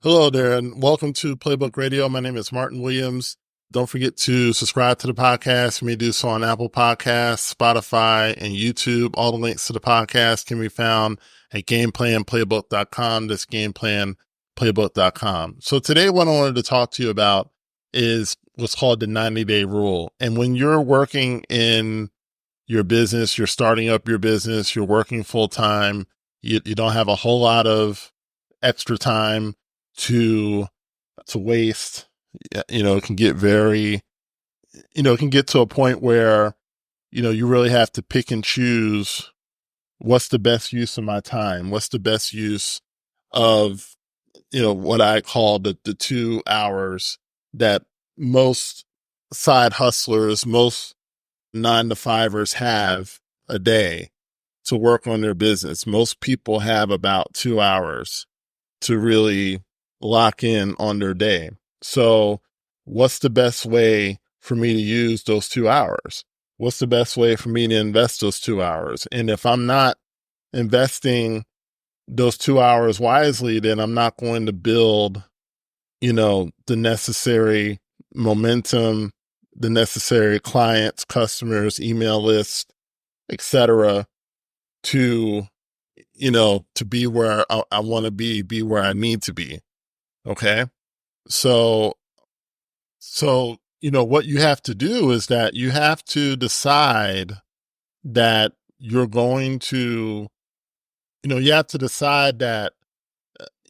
Hello there, and welcome to Playbook Radio. My name is Martin Williams. Don't forget to subscribe to the podcast. You may do so on Apple Podcasts, Spotify, and YouTube. All the links to the podcast can be found at gameplanplaybook.com. That's gameplanplaybook.com. So today what I wanted to talk to you about is what's called the 90-day rule. And when you're working in your business, you're starting up your business, you're working full time, you don't have a whole lot of extra time to waste. It can get it can get to a point where, you really have to pick and choose what's the best use of my time, what's the best use of, what I call the 2 hours that most side hustlers, most 9-to-5ers have a day to work on their business. Most people have about 2 hours to really lock in on their day. So what's the best way for me to use those 2 hours? What's the best way for me to invest those 2 hours? And if I'm not investing those 2 hours wisely, then I'm not going to build, the necessary momentum, the necessary clients, customers, email list, etc., to, to be where I want to be where I need to be. Okay. So, what you have to do is that you have to decide that you're going to, you have to decide that,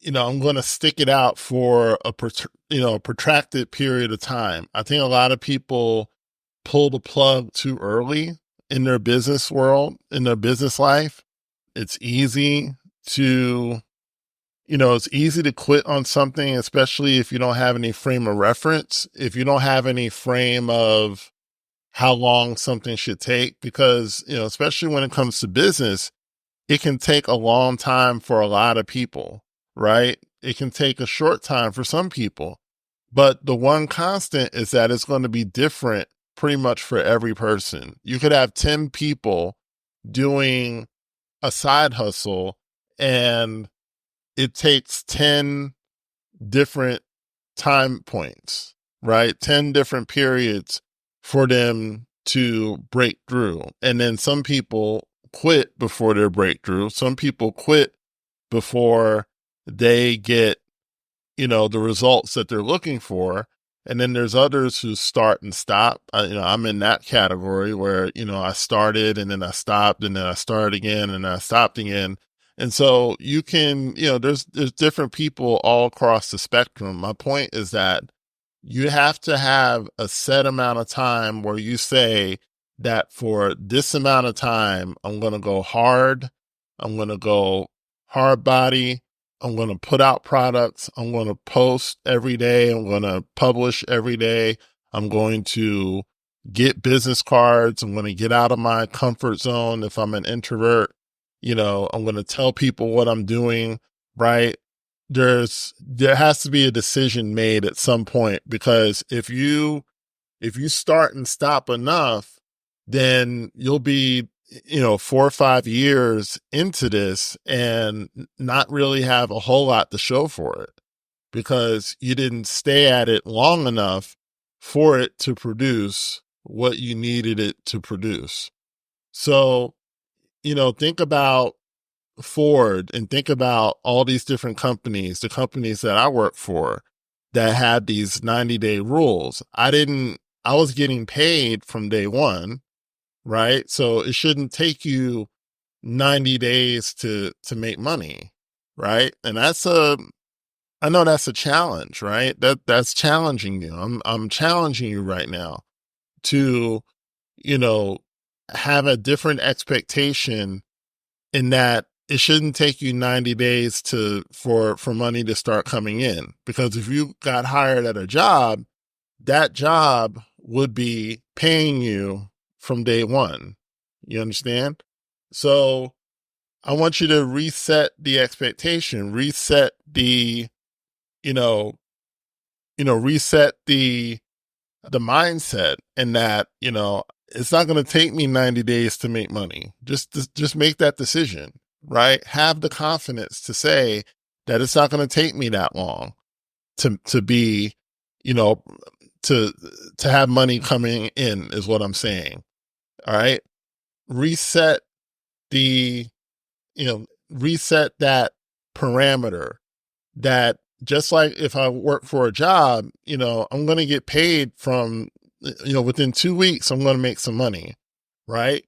I'm going to stick it out for a protracted period of time. I think a lot of people pull the plug too early in their business world, in their business life. It's easy to it's easy to quit on something, especially if you don't have any frame of reference, if you don't have any frame of how long something should take, because, especially when it comes to business, it can take a long time for a lot of people, right? It can take a short time for some people, but the one constant is that it's going to be different pretty much for every person. You could have 10 people doing a side hustle, and it takes 10 different time points, right? 10 different periods for them to break through. And then some people quit before their breakthrough. Some people quit before they get, the results that they're looking for. And then there's others who start and stop. I'm in that category where, I started and then I stopped and then I started again and I stopped again. And so you can, there's different people all across the spectrum. My point is that you have to have a set amount of time where you say that for this amount of time, I'm going to go hard. I'm going to go hard body. I'm going to put out products. I'm going to post every day. I'm going to publish every day. I'm going to get business cards. I'm going to get out of my comfort zone if I'm an introvert. I'm going to tell people what I'm doing, right? There has to be a decision made at some point, because if you start and stop enough, then you'll be, 4 or 5 years into this and not really have a whole lot to show for it, because you didn't stay at it long enough for it to produce what you needed it to produce. So, think about Ford and think about all these different companies, the companies that I work for that had these 90-day rules. I was getting paid from day one, right? So it shouldn't take you 90 days to make money, right? And I know that's a challenge, right? That's challenging you. I'm challenging you right now to, you know, have a different expectation, in that it shouldn't take you 90 days for money to start coming in. Because if you got hired at a job, that job would be paying you from day one. You understand? So I want you to reset the expectation, reset the, you know, reset the mindset, in that, it's not going to take me 90 days to make money. Just make that decision, right? Have the confidence to say that it's not going to take me that long. to be, you know, to have money coming in is what I'm saying. All right. Reset the, reset that parameter that just like if I work for a job, I'm going to get paid from, within 2 weeks, I'm going to make some money. Right.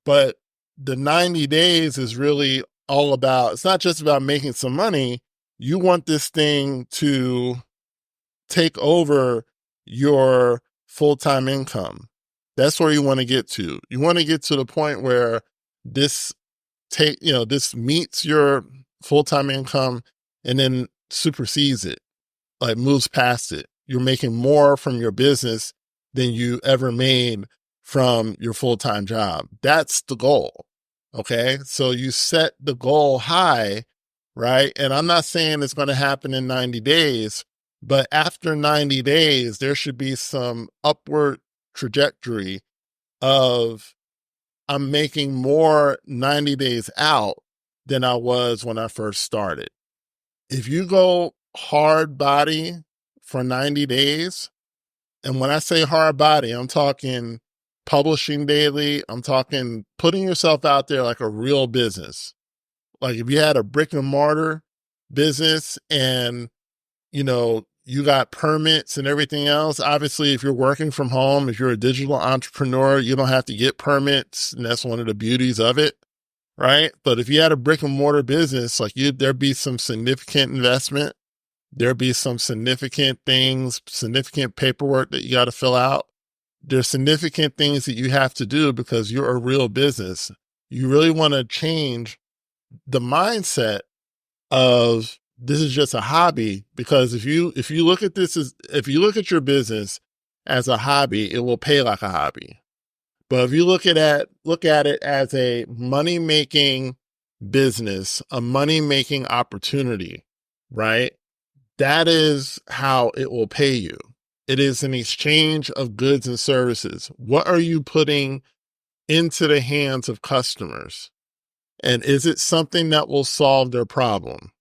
But the 90 days is really all about, it's not just about making some money. You want this thing to take over your full-time income. That's where you want to get to. You want to get to the point where this this meets your full-time income and then supersedes it, like moves past it. You're making more from your business than you ever made from your full-time job. That's the goal. Okay. So you set the goal high, right? And I'm not saying it's going to happen in 90 days, but after 90 days, there should be some upward trajectory of I'm making more 90 days out than I was when I first started. If you go hard body for 90 days, and when I say hard body, I'm talking publishing daily, I'm talking putting yourself out there like a real business. Like if you had a brick and mortar business and, you got permits and everything else. Obviously, if you're working from home, if you're a digital entrepreneur, you don't have to get permits. And that's one of the beauties of it. Right. But if you had a brick and mortar business, like there'd be some significant investment. There'd be some significant things, significant paperwork that you got to fill out. There's significant things that you have to do because you're a real business. You really want to change the mindset of this is just a hobby, because if you look at if you look at your business as a hobby, it will pay like a hobby. But if you look at it as a money making business, a money making opportunity, right? That is how it will pay you. It is an exchange of goods and services. What are you putting into the hands of customers? And is it something that will solve their problem?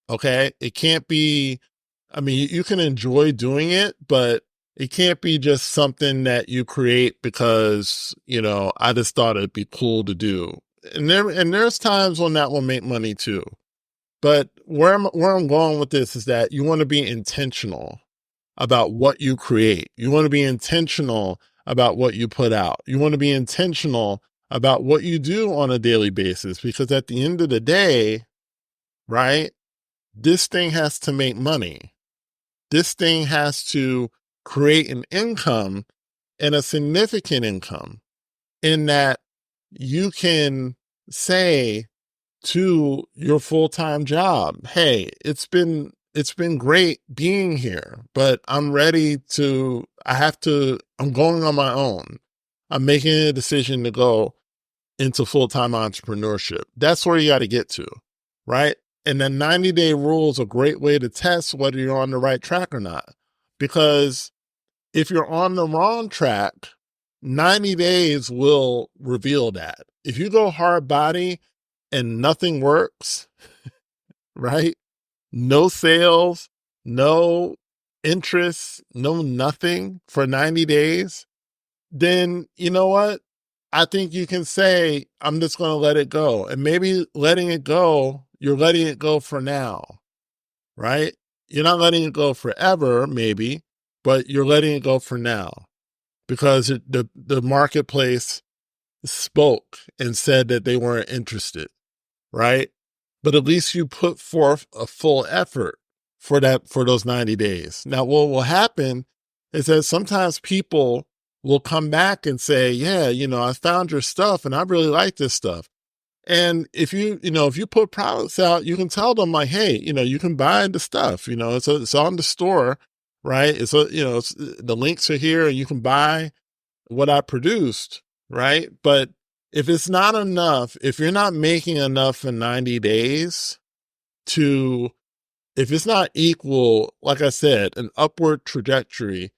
Okay. It can't be, you can enjoy doing it, but it can't be just something that you create because, I just thought it'd be cool to do. And there's times when that will make money too. But where I'm going with this is that you want to be intentional about what you create. You want to be intentional about what you put out. You want to be intentional about what you do on a daily basis, because at the end of the day, right, this thing has to make money. This thing has to create an income, and a significant income, in that you can say to your full-time job, hey, it's been great being here, but I'm going on my own. I'm making a decision to go into full-time entrepreneurship. That's where you got to get to, right? And the 90-day rule is a great way to test whether you're on the right track or not. Because if you're on the wrong track, 90 days will reveal that. If you go hard body and nothing works, right? No sales, no interest, no nothing for 90 days, then you know what? I think you can say, I'm just going to let it go. And maybe letting it go, you're letting it go for now, right? You're not letting it go forever, maybe, but you're letting it go for now, because the marketplace spoke and said that they weren't interested, right? But at least you put forth a full effort for those 90 days. Now, what will happen is that sometimes people will come back and say, yeah, I found your stuff and I really like this stuff. And if you put products out, you can tell them like, hey, you can buy the stuff, it's on the store, right? The links are here and you can buy what I produced, right? But if it's not enough, if you're not making enough in 90 days if it's not equal, like I said, an upward trajectory,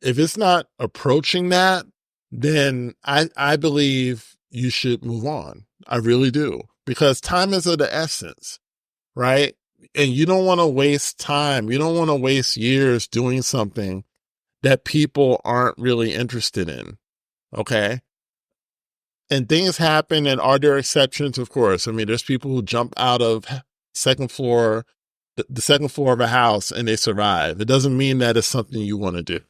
if it's not approaching that, then I believe you should move on. I really do. Because time is of the essence, right? And you don't want to waste time. You don't want to waste years doing something that people aren't really interested in. Okay. And things happen, and are there exceptions? Of course. I mean, there's people who jump out of second floor, the second floor of a house, and they survive. It doesn't mean that it's something you want to do.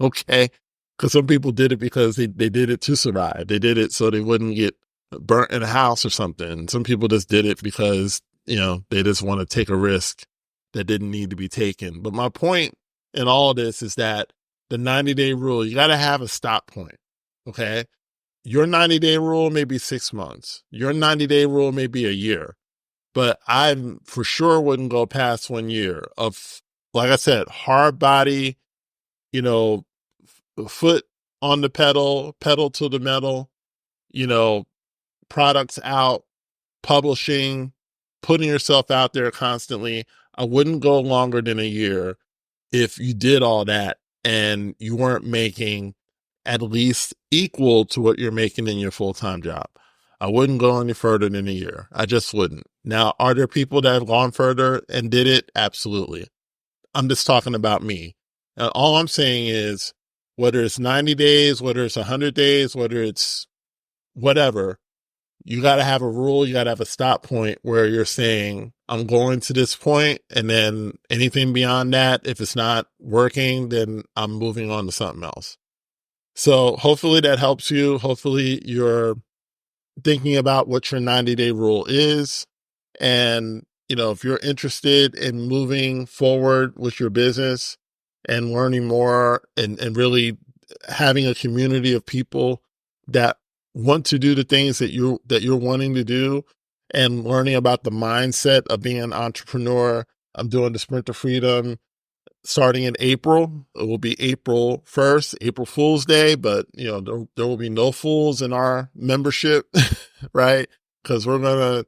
Okay. Because some people did it because they did it to survive. They did it so they wouldn't get burnt in a house or something. Some people just did it because, they just want to take a risk that didn't need to be taken. But my point in all of this is that the 90-day rule, you got to have a stop point. Okay. Your 90-day rule may be 6 months. Your 90-day rule may be a year. But I for sure wouldn't go past 1 year of, like I said, hard body, you know, foot on the pedal, pedal to the metal, you know, products out, publishing, putting yourself out there constantly. I wouldn't go longer than a year if you did all that and you weren't making at least equal to what you're making in your full-time job. I wouldn't go any further than a year. I just wouldn't. Now, are there people that have gone further and did it? Absolutely. I'm just talking about me. And all I'm saying is, whether it's 90 days, whether it's 100 days, whether it's whatever, you got to have a rule. You got to have a stop point where you're saying, I'm going to this point, and then anything beyond that, if it's not working, then I'm moving on to something else. So hopefully that helps you. Hopefully you're thinking about what your 90-day rule is. And, if you're interested in moving forward with your business and learning more and really having a community of people that want to do the things that you're wanting to do, and learning about the mindset of being an entrepreneur, I'm doing the Sprint to Freedom starting in April. It will be April 1st, April Fool's Day, but there will be no fools in our membership, right? Because we're gonna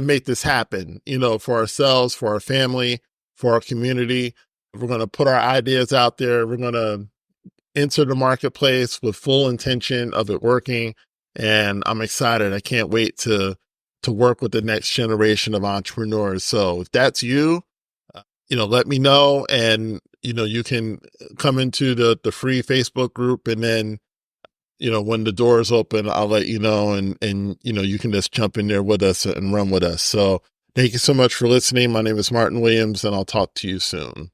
make this happen, for ourselves, for our family, for our community. We're gonna put our ideas out there. We're gonna enter the marketplace with full intention of it working. And I'm excited. I can't wait to work with the next generation of entrepreneurs. So if that's you, let me know. And, you can come into the free Facebook group, and then, when the doors open, I'll let you know, and, you can just jump in there with us and run with us. So thank you so much for listening. My name is Martin Williams, and I'll talk to you soon.